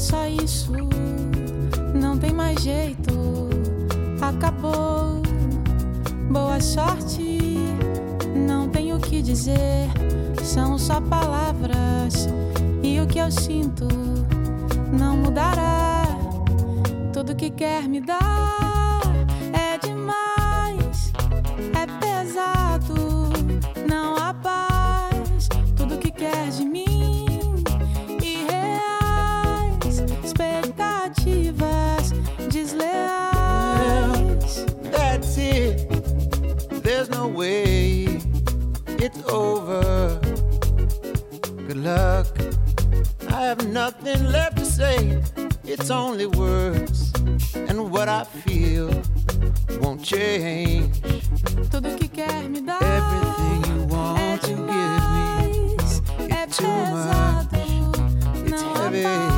só isso, não tem mais jeito, acabou. Boa sorte, não tenho o que dizer, são só palavras e o que eu sinto não mudará. Tudo que quer me dar é demais, é pesado, não há paz. Tudo que quer de mim, irreais, expectativas desleais. That's it, there's no way, it's over. Good luck, I have nothing left to say. It's only words, and what I feel won't change. Tudo que quer me dar everything you want to give me, é it's too pesado, much, it's não há heavy. paz.